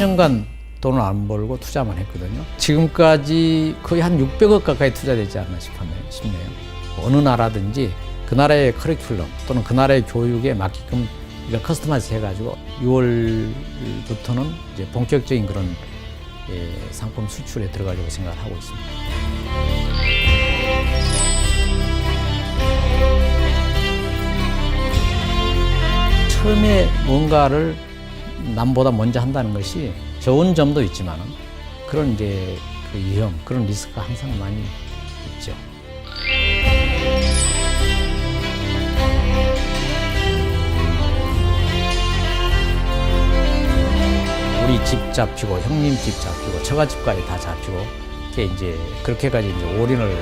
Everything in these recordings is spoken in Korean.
10년간 돈을 안 벌고 투자만 했거든요. 지금까지 거의 한 600억 가까이 투자되지 않나 싶네요. 어느 나라든지 그 나라의 커리큘럼 또는 그 나라의 교육에 맞게끔 이걸 커스터마이즈 해가지고 6월부터는 이제 본격적인 그런 상품 수출에 들어가려고 생각을 하고 있습니다. 처음에 뭔가를 남보다 먼저 한다는 것이 좋은 점도 있지만 그런 이제 그 위험, 그런 리스크가 항상 많이 있죠. 우리 집 잡히고 형님 집 잡히고 처가집까지 다 잡히고 이게 이제 그렇게까지 이제 올인을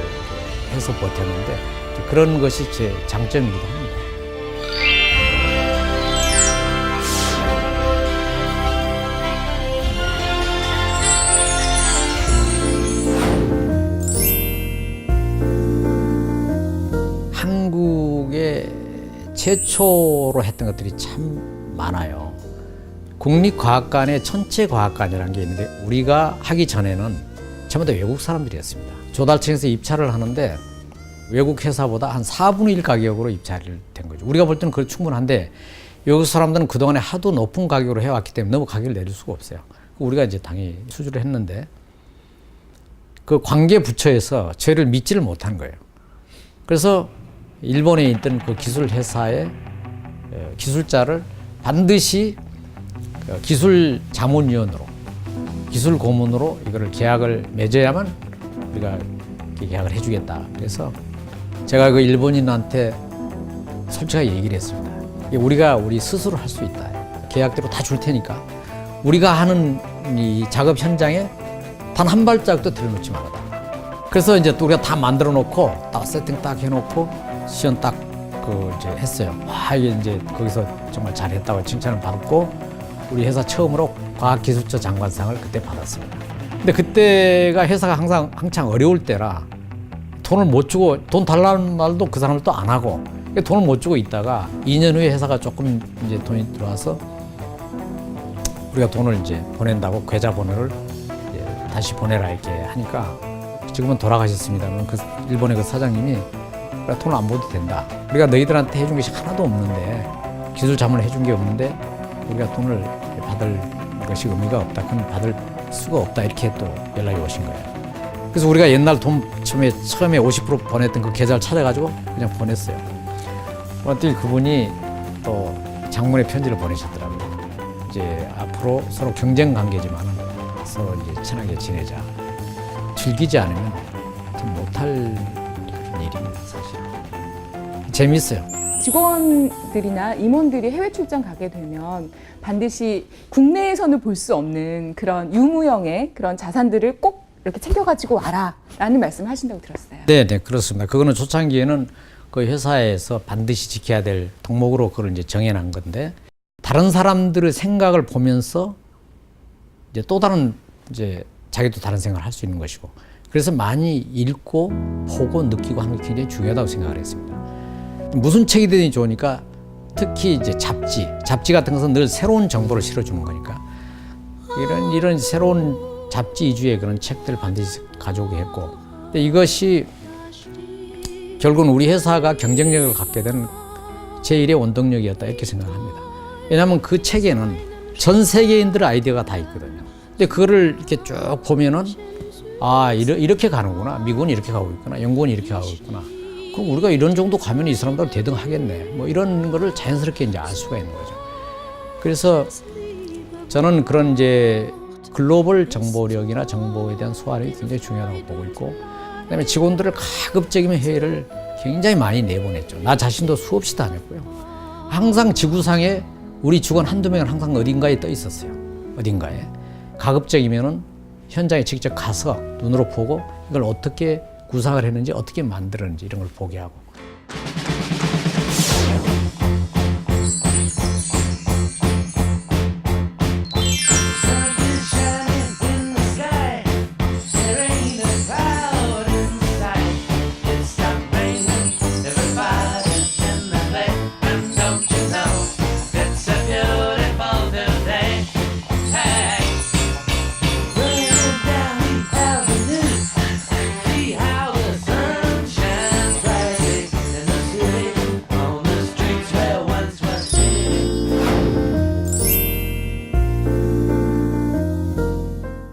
해서 버텼는데 그런 것이 제 장점이기도 합니다. 한국에 최초로 했던 것들이 참 많아요. 국립과학관에 천체과학관이라는 게 있는데 우리가 하기 전에는 전부 다 외국 사람들이었습니다. 조달청에서 입찰을 하는데 외국 회사보다 한 4분의 1 가격으로 입찰이 된 거죠. 우리가 볼 때는 그게 충분한데 외국 사람들은 그동안에 하도 높은 가격으로 해왔기 때문에 너무 가격을 내릴 수가 없어요. 우리가 이제 당연히 수주를 했는데 그 관계 부처에서 저희를 믿지를 못한 거예요. 그래서 일본에 있던 그 기술 회사의 기술자를 반드시 기술 자문위원으로, 기술 고문으로 이거를 계약을 맺어야만 우리가 계약을 해주겠다. 그래서 제가 그 일본인한테 솔직하게 얘기를 했습니다. 우리 스스로 할 수 있다. 계약대로 다 줄 테니까 우리가 하는 이 작업 현장에 단 한 발짝도 들여놓지 말아라. 그래서 이제 또 우리가 다 만들어 놓고 딱 세팅 딱 해놓고 시연 딱 이제 했어요. 와, 이게 이제 거기서 정말 잘했다고 칭찬을 받았고 우리 회사 처음으로 과학기술처 장관상을 그때 받았습니다. 근데 그때가 회사가 한창 어려울 때라 돈을 못 주고 돈 달라는 말도 그 사람을 또 안 하고 돈을 못 주고 있다가 2년 후에 회사가 조금 이제 돈이 들어와서 우리가 돈을 이제 보낸다고 계좌번호를 이제 다시 보내라 이렇게 하니까 지금은 돌아가셨습니다만 그 일본의 그 사장님이 우리가 돈을 안 줘도 된다. 우리가 너희들한테 해준 것이 하나도 없는데 기술 자문을 해준 게 없는데 우리가 돈을 받을 것이 의미가 없다. 그건 받을 수가 없다. 이렇게 또 연락이 오신 거예요. 그래서 우리가 옛날 돈 처음에 50% 보냈던 그 계좌를 찾아가지고 그냥 보냈어요. 어떻게 그분이 또 장문의 편지를 보내셨더라고요. 이제 앞으로 서로 경쟁 관계지만 서로 이제 친하게 지내자. 즐기지 않으면 좀 못할 일입니다, 사실. 재밌어요. 직원들이나 임원들이 해외 출장 가게 되면 반드시 국내에서는 볼 수 없는 그런 유무형의 그런 자산들을 꼭 이렇게 챙겨가지고 와라라는 말씀을 하신다고 들었어요. 네, 그렇습니다. 그거는 초창기에는 그 회사에서 반드시 지켜야 될 덕목으로 그걸 이제 정해놓은 건데 다른 사람들의 생각을 보면서 이제 또 다른 이제 자기도 다른 생각을 할 수 있는 것이고 그래서 많이 읽고 보고 느끼고 하는 게 굉장히 중요하다고 생각을 했습니다. 무슨 책이 되니 좋으니까 특히 이제 잡지 같은 것은 늘 새로운 정보를 실어주는 거니까 이런 새로운 잡지 위주의 그런 책들을 반드시 가져오게 했고 근데 이것이 결국은 우리 회사가 경쟁력을 갖게 된 제1의 원동력이었다 이렇게 생각합니다. 왜냐하면 그 책에는 전 세계인들의 아이디어가 다 있거든요. 근데 그거를 이렇게 쭉 보면은 아 이렇게 가는구나. 미국은 이렇게 가고 있구나. 영국은 이렇게 가고 있구나. 그럼 우리가 이런 정도 가면 이 사람들 대등하겠네. 뭐 이런 거를 자연스럽게 이제 알 수가 있는 거죠. 그래서 저는 그런 이제 글로벌 정보력이나 정보에 대한 소화력이 굉장히 중요하다고 보고 있고, 그다음에 직원들을 가급적이면 해외를 굉장히 많이 내보냈죠. 나 자신도 수없이 다녔고요. 항상 지구상에 우리 직원 한두 명은 항상 어딘가에 떠 있었어요. 어딘가에. 가급적이면은 현장에 직접 가서 눈으로 보고 이걸 어떻게 구상을 했는지 어떻게 만들었는지 이런 걸 보게 하고.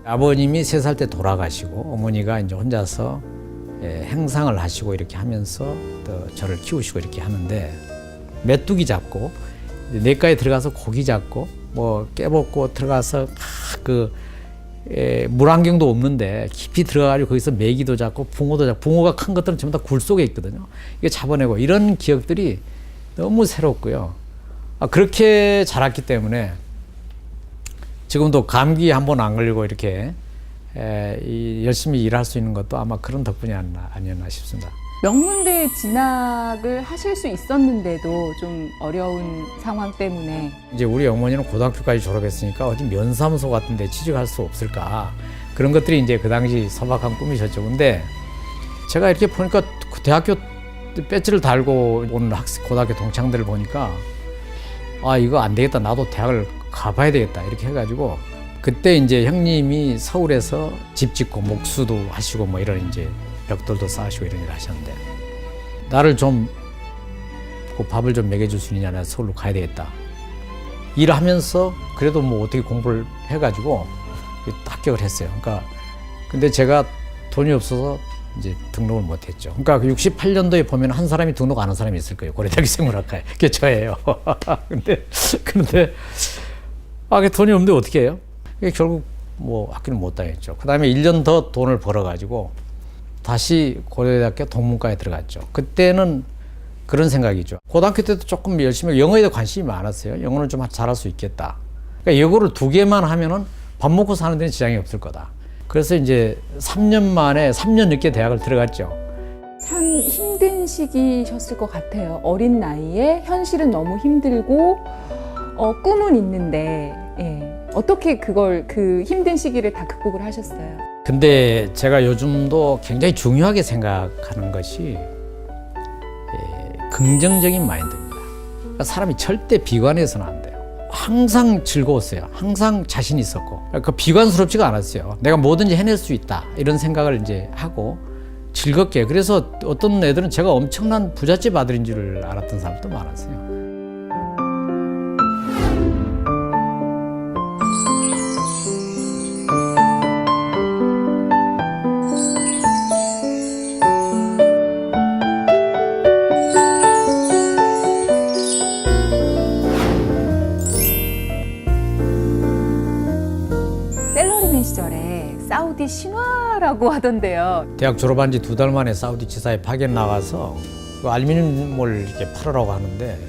아버님이 3살 때 돌아가시고 어머니가 이제 혼자서 행상을 하시고 이렇게 하면서 또 저를 키우시고 이렇게 하는데 메뚜기 잡고 냇가에 들어가서 고기 잡고 뭐 깨먹고 들어가서 물안경도 없는데 깊이 들어가가지고 거기서 메기도 잡고 붕어도 잡고 붕어가 큰 것들은 전부 다 굴 속에 있거든요. 이거 잡아내고 이런 기억들이 너무 새롭고요. 그렇게 자랐기 때문에 지금도 감기 한 번 안 걸리고 이렇게 열심히 일할 수 있는 것도 아마 그런 덕분이 아니었나 싶습니다. 명문대 진학을 하실 수 있었는데도 좀 어려운 상황 때문에 이제 우리 어머니는 고등학교까지 졸업했으니까 어디 면사무소 같은 데 취직할 수 없을까 그런 것들이 이제 그 당시 소박한 꿈이셨죠. 근데 제가 이렇게 보니까 그 대학교 배지를 달고 온 고등학교 동창들을 보니까 이거 안 되겠다, 나도 대학을 가봐야 되겠다 이렇게 해가지고 그때 이제 형님이 서울에서 집 짓고 목수도 하시고 뭐 이런 이제 벽돌도 쌓으시고 이런 일을 하셨는데 나를 좀 그 밥을 좀 먹여줄 수 있느냐, 나 서울로 가야 되겠다 일하면서 그래도 뭐 어떻게 공부를 해가지고 합격을 했어요. 그러니까 근데 제가 돈이 없어서 이제 등록을 못했죠. 그러니까 68년도에 보면 한 사람이 등록 안 한 사람이 있을 거예요. 고려대학교 생물학과에. 그게 저예요. 그런데 그 돈이 없는데 어떻게 해요? 결국 뭐 학교는 못 다녔죠. 그 다음에 1년 더 돈을 벌어가지고 다시 고려대학교 동문과에 들어갔죠. 그때는 그런 생각이죠. 고등학교 때도 조금 열심히 영어에도 관심이 많았어요. 영어는 좀 잘할 수 있겠다. 그러니까 영어를 2개만 하면은 밥 먹고 사는 데는 지장이 없을 거다. 그래서 이제 3년 만에 3년 늦게 대학을 들어갔죠. 참 힘든 시기셨을 것 같아요. 어린 나이에 현실은 너무 힘들고 꿈은 있는데 어떻게 그 힘든 시기를 다 극복을 하셨어요? 근데 제가 요즘도 굉장히 중요하게 생각하는 것이 긍정적인 마인드입니다. 그러니까 사람이 절대 비관해서는 안 돼요. 항상 즐거웠어요. 항상 자신 있었고 그 비관스럽지가 않았어요. 내가 뭐든지 해낼 수 있다 이런 생각을 이제 하고 즐겁게. 그래서 어떤 애들은 제가 엄청난 부잣집 아들인 줄 알았던 사람도 많았어요. 셀러리맨 시절에 사우디 신화라고 하던데요. 대학 졸업한 지 2달 만에 사우디 지사에 파견 나가서 그 알루미늄을 이렇게 팔으라고 하는데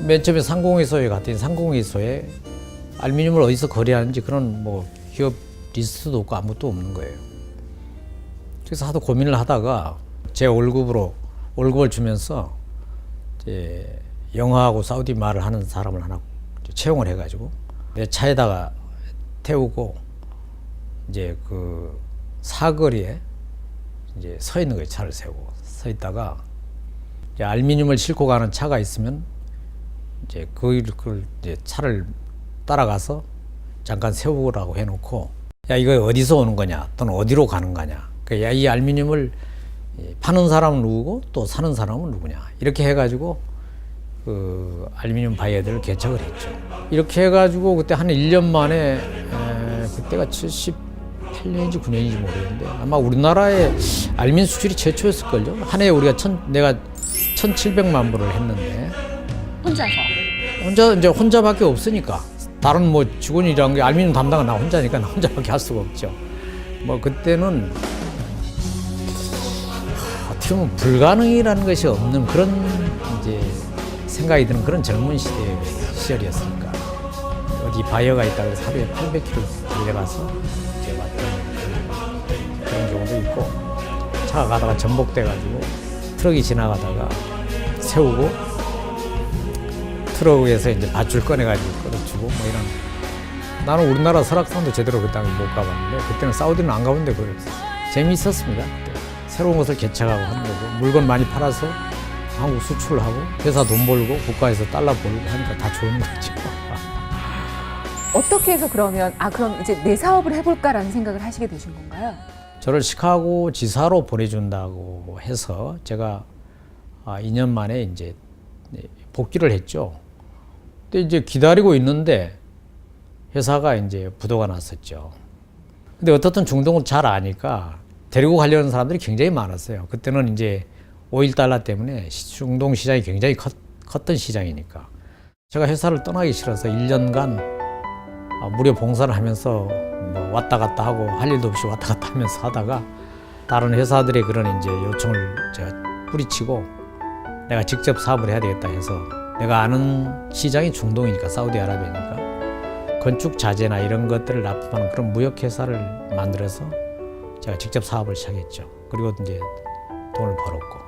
맨 처음에 상공회의소에 갔더니 상공회의소에 알루미늄을 어디서 거래하는지 그런 뭐 기업 리스트도 없고 아무것도 없는 거예요. 그래서 하도 고민을 하다가 제 월급을 주면서 이제 영어하고 사우디 말을 하는 사람을 하나 채용을 해가지고 내 차에다가 태우고 이제 그 사거리에 이제 서 있는 거예요. 차를 세우고 서 있다가 이제 알루미늄을 싣고 가는 차가 있으면 이제 그걸 이제 차를 따라가서 잠깐 세우라고 해놓고 야 이거 어디서 오는 거냐 또는 어디로 가는 거냐 그러니까 이 알루미늄을 파는 사람은 누구고 또 사는 사람은 누구냐 이렇게 해가지고 그 알루미늄 바이어들을 개척을 했죠. 이렇게 해가지고 그때 한 1년 만에 그때가 78년인지 9년인지 모르겠는데 아마 우리나라의 알루미늄 수출이 최초였을걸요. 한 해에 우리가 내가 1,700만 불을 했는데 혼자밖에 없으니까 다른 뭐 직원이라는 게 알루미늄 담당은 나 혼자니까 나 혼자밖에 할 수가 없죠. 뭐 그때는 어떻게 보면 불가능이라는 것이 없는 그런 이제 생각이 드는 그런 젊은 시절이었으니까 어디 바이어가 있다 그래서 하루에 800km 내려가서 이제 왔던 그런 경우도 있고 차가 가다가 전복돼가지고 트럭이 지나가다가 세우고 트럭에서 이제 밧줄 꺼내가지고 끌어주고 뭐 이런. 나는 우리나라 설악산도 제대로 그 땅에 못 가봤는데 그때는 사우디는 안 가본데 재미있었습니다. 그때. 새로운 것을 개척하고 하는 거고 물건 많이 팔아서 한국 수출을 하고 회사 돈 벌고 국가에서 달러 벌고 하니까 다 좋은 거죠. 어떻게 해서 그러면 그럼 이제 내 사업을 해볼까라는 생각을 하시게 되신 건가요? 저를 시카고 지사로 보내준다고 해서 제가 2년 만에 이제 복귀를 했죠. 근데 이제 기다리고 있는데 회사가 이제 부도가 났었죠. 근데 어떻든 중동을 잘 아니까 데리고 가려는 사람들이 굉장히 많았어요. 그때는 이제 5.1달러 때문에 중동 시장이 굉장히 컸던 시장이니까. 제가 회사를 떠나기 싫어서 1년간 무료 봉사를 하면서 뭐 왔다 갔다 하고 할 일도 없이 왔다 갔다 하면서 하다가 다른 회사들의 그런 이제 요청을 제가 뿌리치고 내가 직접 사업을 해야 되겠다 해서 내가 아는 시장이 중동이니까 사우디아라비아니까 건축 자재나 이런 것들을 납품하는 그런 무역 회사를 만들어서 제가 직접 사업을 시작했죠. 그리고 이제 돈을 벌었고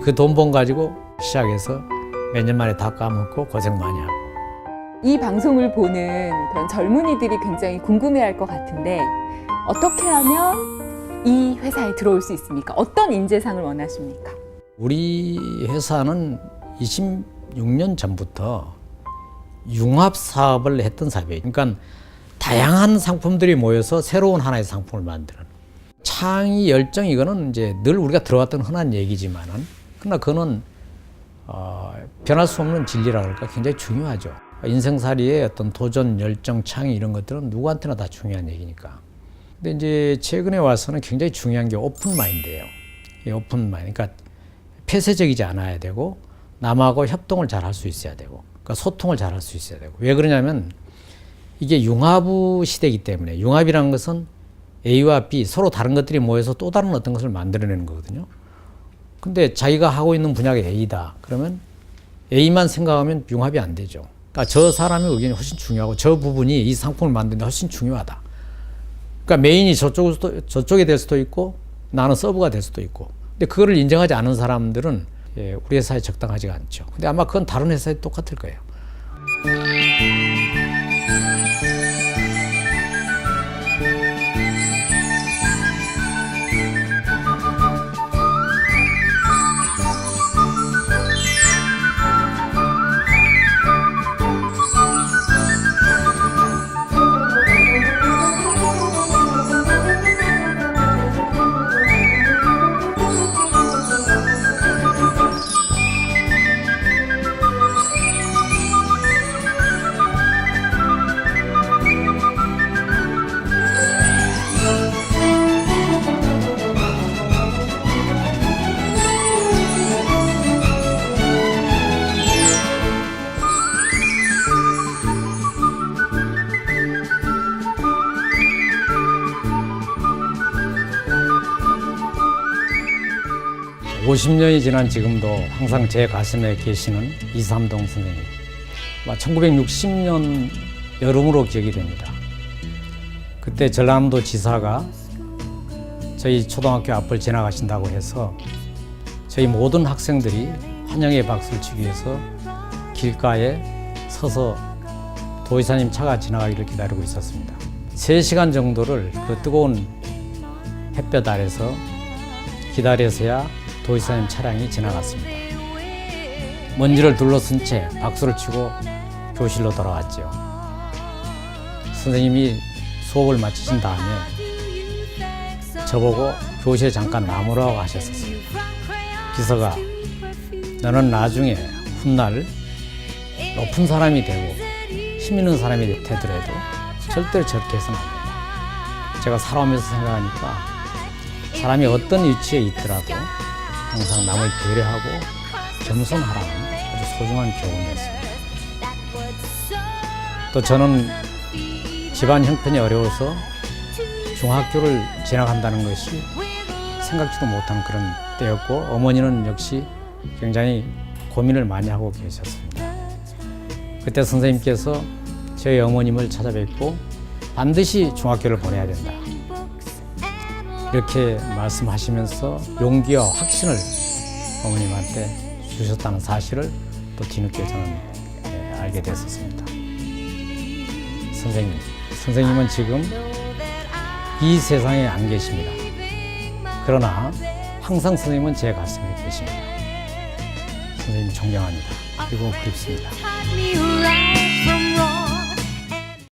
그 돈 번 가지고 시작해서 몇 년 만에 다 까먹고 고생 많이 하고. 이 방송을 보는 그런 젊은이들이 굉장히 궁금해할 것 같은데 어떻게 하면 이 회사에 들어올 수 있습니까? 어떤 인재상을 원하십니까? 우리 회사는 26년 전부터 융합 사업을 했던 사업이에요. 그러니까 다양한 상품들이 모여서 새로운 하나의 상품을 만드는 창의 열정, 이거는 이제 늘 우리가 들어왔던 흔한 얘기지만은 그러나 그거는 변할 수 없는 진리라 그럴까 굉장히 중요하죠. 인생살이의 어떤 도전, 열정, 창의 이런 것들은 누구한테나 다 중요한 얘기니까. 근데 이제 최근에 와서는 굉장히 중요한 게 오픈 마인드예요. 이 오픈 마인드, 그러니까 폐쇄적이지 않아야 되고 남하고 협동을 잘 할 수 있어야 되고, 그러니까 소통을 잘 할 수 있어야 되고. 왜 그러냐면 이게 융합 시대이기 때문에. 융합이라는 것은 A와 B 서로 다른 것들이 모여서 또 다른 어떤 것을 만들어내는 거거든요. 근데 자기가 하고 있는 분야가 A다. 그러면 A만 생각하면 융합이 안 되죠. 그러니까 저 사람의 의견이 훨씬 중요하고 저 부분이 이 상품을 만드는데 훨씬 중요하다. 그러니까 메인이 저쪽에 될 수도 있고 나는 서브가 될 수도 있고. 근데 그거를 인정하지 않은 사람들은 우리 회사에 적당하지가 않죠. 근데 아마 그건 다른 회사에 똑같을 거예요. 50년이 지난 지금도 항상 제 가슴에 계시는 이삼동 선생님. 1960년 여름으로 기억이 됩니다. 그때 전라남도 지사가 저희 초등학교 앞을 지나가신다고 해서 저희 모든 학생들이 환영의 박수를 치기 위해서 길가에 서서 도의사님 차가 지나가기를 기다리고 있었습니다. 3시간 정도를 그 뜨거운 햇볕 아래서 기다려서야 도의사님 차량이 지나갔습니다. 먼지를 둘러쓴 채 박수를 치고 교실로 돌아왔죠. 선생님이 수업을 마치신 다음에 저보고 교실에 잠깐 나무라고 하셨었어요. 비서가 너는 나중에 훗날 높은 사람이 되고 힘 있는 사람이 되더라도 절대로 저렇게 해서는 안 된다. 제가 살아오면서 생각하니까 사람이 어떤 위치에 있더라도 항상 남을 배려하고 겸손하라는 아주 소중한 교훈이었습니다. 또 저는 집안 형편이 어려워서 중학교를 지나간다는 것이 생각지도 못한 그런 때였고 어머니는 역시 굉장히 고민을 많이 하고 계셨습니다. 그때 선생님께서 저희 어머님을 찾아뵙고 반드시 중학교를 보내야 된다. 이렇게 말씀하시면서 용기와 확신을 어머님한테 주셨다는 사실을 또 뒤늦게 저는 알게 됐었습니다. 선생님은 지금 이 세상에 안 계십니다. 그러나 항상 선생님은 제 가슴에 계십니다. 선생님 존경합니다. 그리고 그립습니다.